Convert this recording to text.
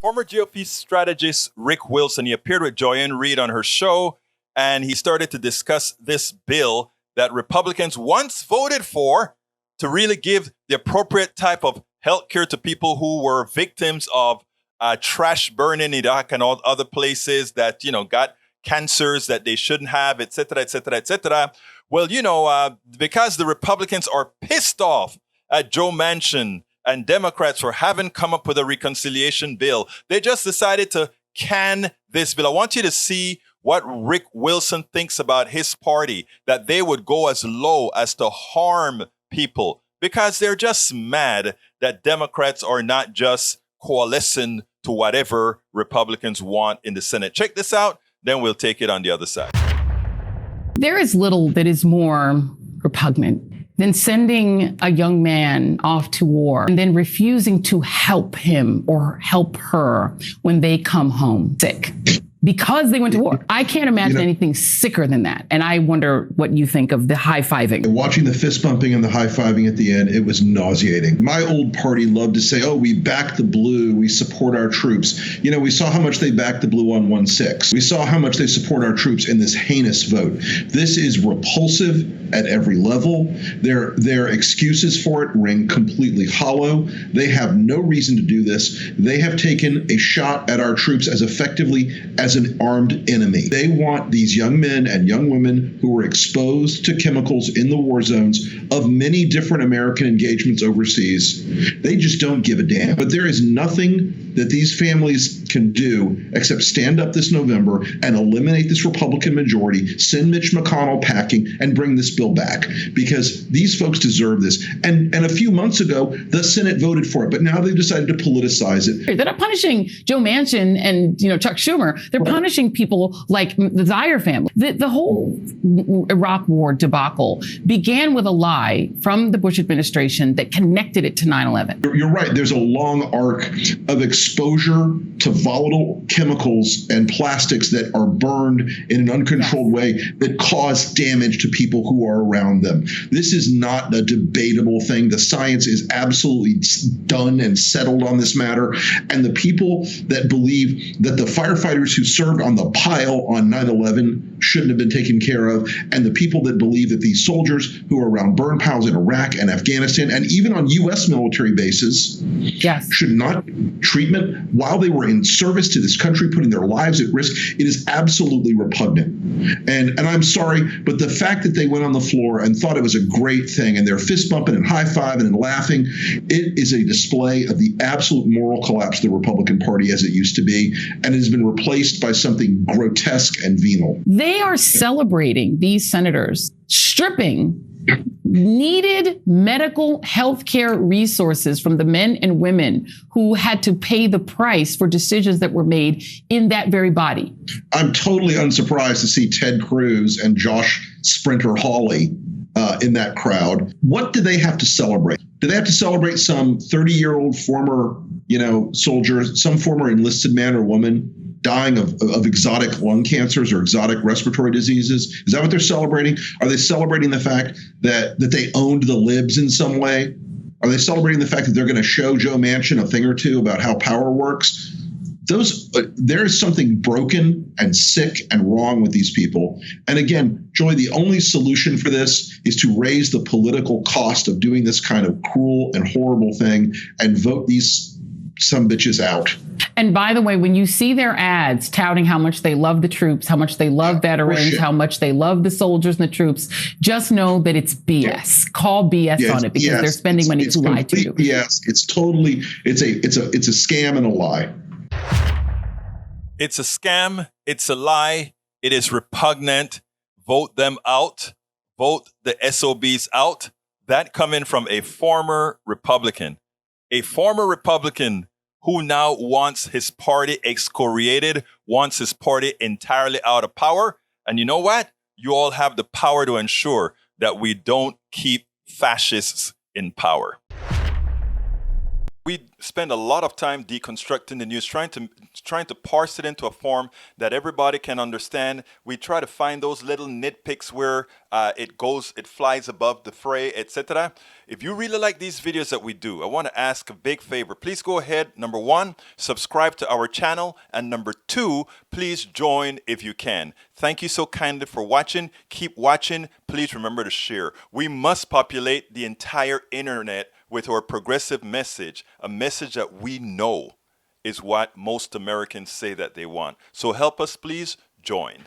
Former GOP strategist Rick Wilson, he appeared with Joyanne Reid on her show, and he started to discuss this bill that Republicans once voted for to really give the appropriate type of health care to people who were victims of trash burning in Iraq and all other places that, got cancers that they shouldn't have, et cetera, et cetera, et cetera. Well, because the Republicans are pissed off at Joe Manchin and Democrats for having come up with a reconciliation bill, they just decided to can this bill. I want you to see what Rick Wilson thinks about his party, that they would go as low as to harm people because they're just mad that Democrats are not just coalescing to whatever Republicans want in the Senate. Check this out, then we'll take it on the other side. There is little that is more repugnant than sending a young man off to war and then refusing to help him or help her when they come home sick because they went to war. I can't imagine anything sicker than that. And I wonder what you think of the high-fiving. Watching the fist bumping and the high-fiving at the end, it was nauseating. My old party loved to say, oh, we back the blue, we support our troops. We saw how much they backed the blue on 1-6. We saw how much they support our troops in this heinous vote. This is repulsive at every level. Their excuses for it ring completely hollow. They have no reason to do this. They have taken a shot at our troops as effectively as an armed enemy. They want these young men and young women who were exposed to chemicals in the war zones of many different American engagements overseas. They just don't give a damn. But there is nothing that these families can do except stand up this November and eliminate this Republican majority, send Mitch McConnell packing, and bring this bill back, because these folks deserve this. And a few months ago, the Senate voted for it, but now they've decided to politicize it. They're not punishing Joe Manchin and Chuck Schumer. They're punishing people like the Zaire family. The whole Iraq war debacle began with a lie from the Bush administration that connected it to 9/11. You're right. There's a long arc of exposure to volatile chemicals and plastics that are burned in an uncontrolled way that cause damage to people who are around them. This is not a debatable thing. The science is absolutely done and settled on this matter. And the people that believe that the firefighters who served on the pile on 9/11 shouldn't have been taken care of, and the people that believe that these soldiers who are around burn piles in Iraq and Afghanistan and even on U.S. military bases should not treatment while they were in service to this country, putting their lives at risk. It is absolutely repugnant. And I'm sorry, but the fact that they went on the floor and thought it was a great thing and they're fist bumping and high-fiving and laughing, it is a display of the absolute moral collapse of the Republican Party as it used to be, and it has been replaced by something grotesque and venal. They are celebrating, these senators, stripping needed medical health care resources from the men and women who had to pay the price for decisions that were made in that very body. I'm totally unsurprised to see Ted Cruz and Josh Sprinter Hawley in that crowd. What do they have to celebrate? Do they have to celebrate some 30-year-old former, soldier, some former enlisted man or woman dying of exotic lung cancers or exotic respiratory diseases? Is that what they're celebrating? Are they celebrating the fact that they owned the libs in some way? Are they celebrating the fact that they're going to show Joe Manchin a thing or two about how power works? There is something broken and sick and wrong with these people. And again, Joy, the only solution for this is to raise the political cost of doing this kind of cruel and horrible thing and vote these sumbitches out. And by the way, when you see their ads touting how much they love the troops, how much they love veterans, how much they love the soldiers and the troops, just know that it's BS. Call BS on it, because they're spending money to lie to you. Yes, it's totally, it's a scam and a lie. It's a scam. It's a lie. It is repugnant. Vote them out. Vote the SOBs out. That coming from a former Republican. A former Republican who now wants his party excoriated, wants his party entirely out of power. And you know what? You all have the power to ensure that we don't keep fascists in power. spend a lot of time deconstructing the news, trying to parse it into a form that everybody can understand. We try to find those little nitpicks where it flies above the fray, etc. If you really like these videos that we do, I want to ask a big favor. Please go ahead, number one, subscribe to our channel, and number two, please join if you can. Thank you so kindly for watching. Keep watching. Please remember to share. We must populate the entire internet with our progressive message, a message that we know is what most Americans say that they want. So help us, please join.